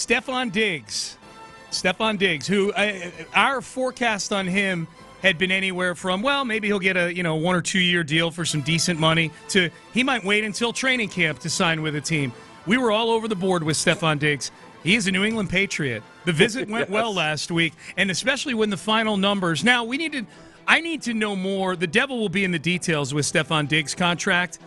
Stefon Diggs. Stefon Diggs, who our forecast on him had been anywhere from, well, maybe he'll get a 1 or 2 year deal for some decent money, to he might wait until training camp to sign with a team. We were all over the board with Stefon Diggs. He is a New England Patriot. The visit went well last week, and especially when the final numbers. Now, I need to know more. The devil will be in the details with Stefon Diggs' contract.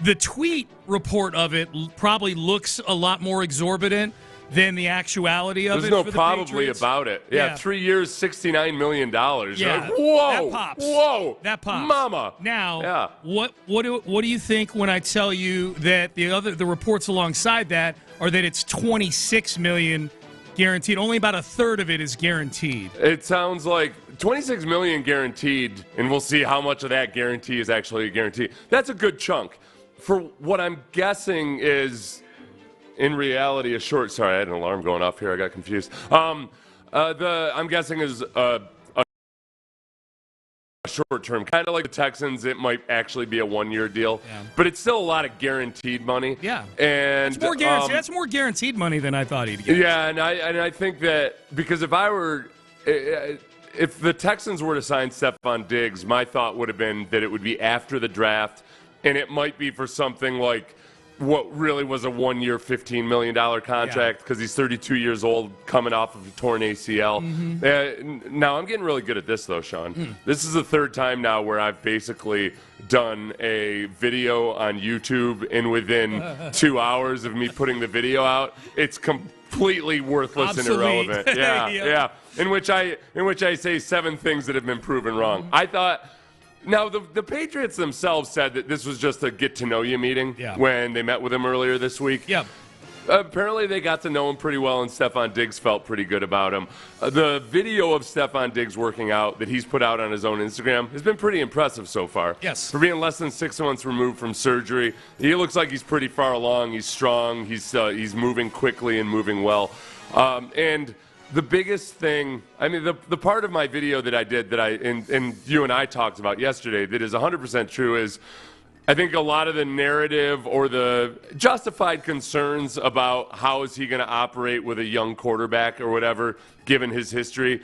The tweet report of it probably looks a lot more exorbitant than the actuality of it. There's no for the probably Patriots. About it. Yeah, 3 years, $69 million. Yeah, like, whoa, that pops. Whoa, that pops. Mama. Now, what do you think when I tell you that the reports alongside that are that it's $26 million guaranteed? Only about a third of it is guaranteed. It sounds like $26 million guaranteed, and we'll see how much of that guarantee is actually a guarantee. That's a good chunk. For what I'm guessing is, in reality, sorry, I had an alarm going off here. I got confused. I'm guessing is a short term, kind of like the Texans. It might actually be a 1 year deal, but it's still a lot of guaranteed money. Yeah, and that's more guaranteed. That's more guaranteed money than I thought he'd get. Yeah, and I think that because if the Texans were to sign Stefon Diggs, my thought would have been that it would be after the draft, and it might be for something like what really was a 1 year, $15 million contract because he's 32 years old, coming off of a torn ACL. Mm-hmm. Now, I'm getting really good at this, though, Sean. This is the third time now where I've basically done a video on YouTube, and within 2 hours of me putting the video out, it's completely worthless and irrelevant. Yeah. In which I say 7 things that have been proven wrong. I thought. Now, the Patriots themselves said that this was just a get-to-know-you meeting when they met with him earlier this week. Yeah. Apparently, they got to know him pretty well, and Stefon Diggs felt pretty good about him. The video of Stefon Diggs working out that he's put out on his own Instagram has been pretty impressive so far. Yes. For being less than 6 months removed from surgery, he looks like he's pretty far along. He's strong. He's moving quickly and moving well. And the biggest thing, I mean, the part of my video that I did and you and I talked about yesterday that is 100% true is I think a lot of the narrative or the justified concerns about how is he going to operate with a young quarterback or whatever, given his history,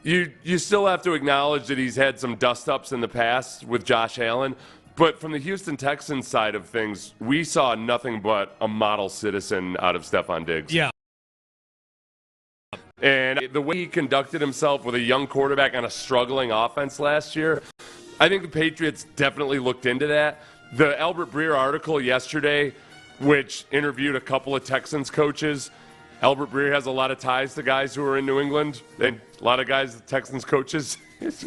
you still have to acknowledge that he's had some dust-ups in the past with Josh Allen. But from the Houston Texans side of things, we saw nothing but a model citizen out of Stefon Diggs. Yeah. And the way he conducted himself with a young quarterback on a struggling offense last year, I think the Patriots definitely looked into that. The Albert Breer article yesterday, which interviewed a couple of Texans coaches, Albert Breer has a lot of ties to guys who are in New England. And a lot of guys, Texans coaches.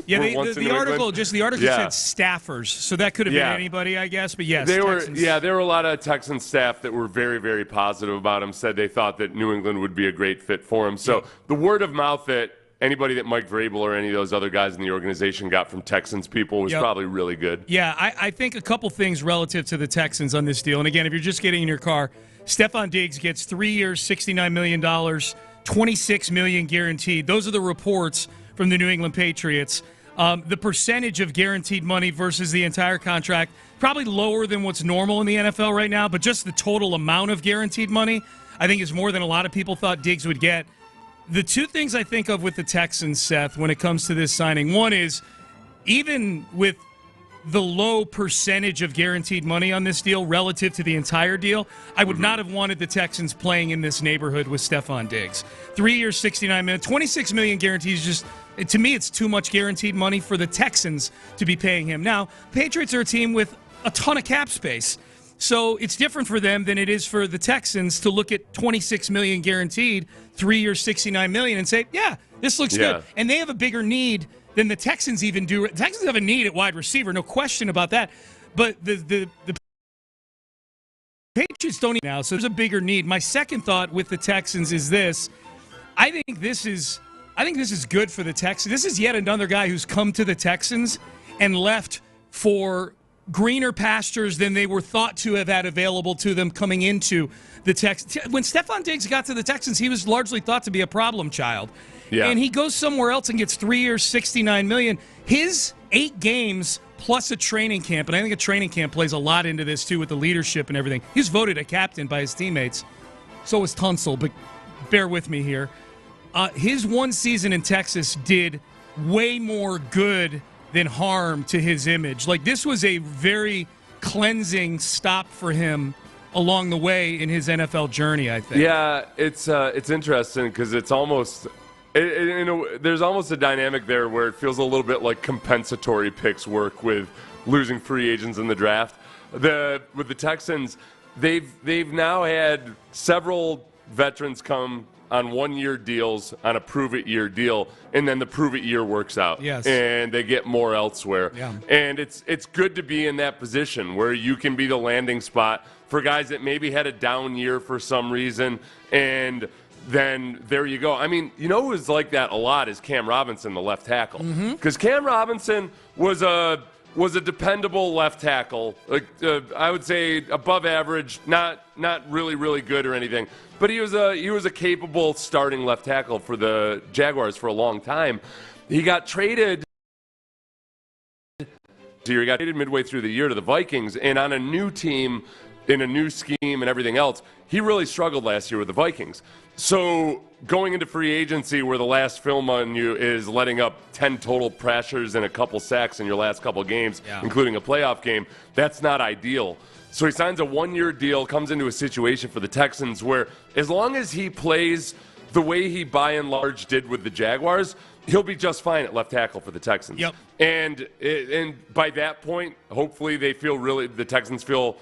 Yeah, the article said staffers, so that could have been anybody, I guess. But yes, there were a lot of Texans staff that were very, very positive about him. Said they thought that New England would be a great fit for him. So the word of mouth that anybody that Mike Vrabel or any of those other guys in the organization got from Texans people was probably really good. Yeah, I think a couple things relative to the Texans on this deal. And again, if you're just getting in your car, Stefon Diggs gets 3 years, $69 million, $26 million guaranteed. Those are the reports from the New England Patriots. The percentage of guaranteed money versus the entire contract, probably lower than what's normal in the NFL right now, but just the total amount of guaranteed money, I think is more than a lot of people thought Diggs would get. The two things I think of with the Texans, Seth, when it comes to this signing, one is even with the low percentage of guaranteed money on this deal relative to the entire deal, I would not have wanted the Texans playing in this neighborhood with Stefon Diggs. 3 years, $69 million, $26 million guarantees. Just, to me, it's too much guaranteed money for the Texans to be paying him. Now, Patriots are a team with a ton of cap space, so it's different for them than it is for the Texans to look at $26 million guaranteed, 3 years, $69 million, and say, yeah, this looks good. And they have a bigger need than the Texans even do. The Texans have a need at wide receiver, no question about that. But the Patriots don't now, so there's a bigger need. My second thought with the Texans is this. I think this is good for the Texans. This is yet another guy who's come to the Texans and left for greener pastures than they were thought to have had available to them coming into the Texans. When Stefon Diggs got to the Texans, he was largely thought to be a problem child. Yeah. And he goes somewhere else and gets 3 years, $69 million. His 8 games plus a training camp, and I think a training camp plays a lot into this too with the leadership and everything. He was voted a captain by his teammates. So was Tunsil, but bear with me here. His one season in Texas did way more good than harm to his image. Like, this was a very cleansing stop for him along the way in his NFL journey, I think. Yeah, it's interesting because it's almost there's almost a dynamic there where it feels a little bit like compensatory picks work with losing free agents in the draft. With the Texans, they've now had several veterans come on 1-year deals on a prove-it-year deal, and then the prove-it-year works out. Yes. And they get more elsewhere. Yeah. And it's good to be in that position where you can be the landing spot for guys that maybe had a down year for some reason, and then there you go. I mean, you know who's like that a lot is Cam Robinson, the left tackle. Because Cam Robinson was a dependable left tackle, like I would say above average, not really, really good or anything. But he was a capable starting left tackle for the Jaguars for a long time. He got traded. He got traded midway through the year to the Vikings, and on a new team, in a new scheme and everything else, he really struggled last year with the Vikings. So going into free agency where the last film on you is letting up 10 total pressures and a couple sacks in your last couple games, including a playoff game, that's not ideal. So he signs a 1-year deal, comes into a situation for the Texans where as long as he plays the way he by and large did with the Jaguars, he'll be just fine at left tackle for the Texans. Yep. And by that point, hopefully the Texans feel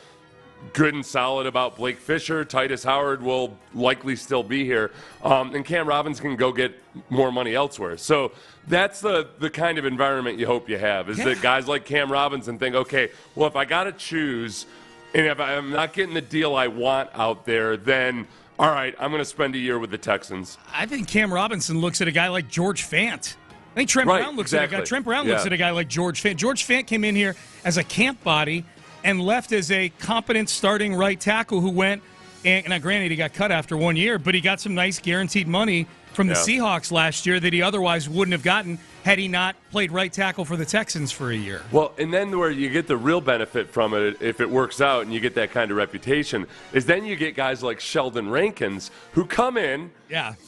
good and solid about Blake Fisher. Titus Howard will likely still be here. And Cam Robinson can go get more money elsewhere. So that's the kind of environment you hope you have, is that guys like Cam Robinson think, okay, well, if I got to choose and if I'm not getting the deal I want out there, then all right, I'm going to spend a year with the Texans. I think Cam Robinson looks at a guy like George Fant. I think Trent Brown looks at a guy. Trent Brown looks at a guy like George Fant. George Fant came in here as a camp body and left as a competent starting right tackle who went, and now granted he got cut after 1 year, but he got some nice guaranteed money from the Seahawks last year that he otherwise wouldn't have gotten had he not played right tackle for the Texans for a year. Well, and then where you get the real benefit from it, if it works out and you get that kind of reputation, is then you get guys like Sheldon Rankins who come in,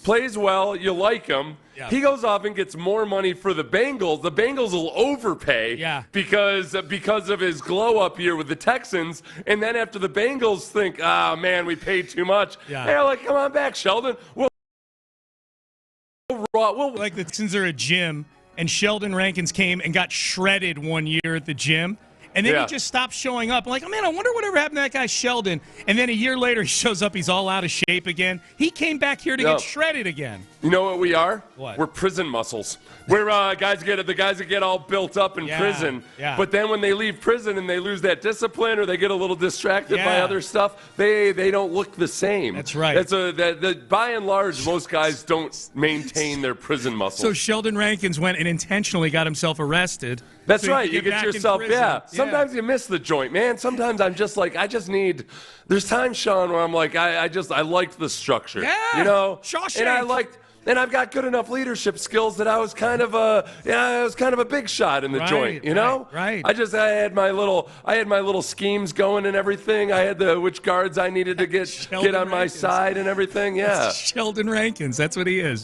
plays well, you like him. Yeah. He goes off and gets more money for the Bengals. The Bengals will overpay because of his glow-up year with the Texans. And then after the Bengals think, man, we paid too much, they're like, come on back, Sheldon. Like the Texans are a gym, and Sheldon Rankins came and got shredded 1 year at the gym. And then he just stopped showing up. I'm like, oh, man, I wonder whatever happened to that guy Sheldon. And then a year later, he shows up. He's all out of shape again. He came back here to get shredded again. You know what we are? What? We're prison muscles. We're the guys that get all built up in prison. Yeah. But then when they leave prison and they lose that discipline or they get a little distracted by other stuff, they don't look the same. That's right. By and large, most guys don't maintain their prison muscles. So Sheldon Rankins went and intentionally got himself arrested. That's right. You get yourself, Sometimes you miss the joint, man. Sometimes I'm just like, there's times, Sean, where I'm like, I liked the structure. Yeah. You know? Shawshank. And I've got good enough leadership skills that I was kind of a big shot in the joint, you know? Right. I had my little schemes going and everything. I had which guards I needed to get on my side and everything. Yeah. Sheldon Rankins, that's what he is.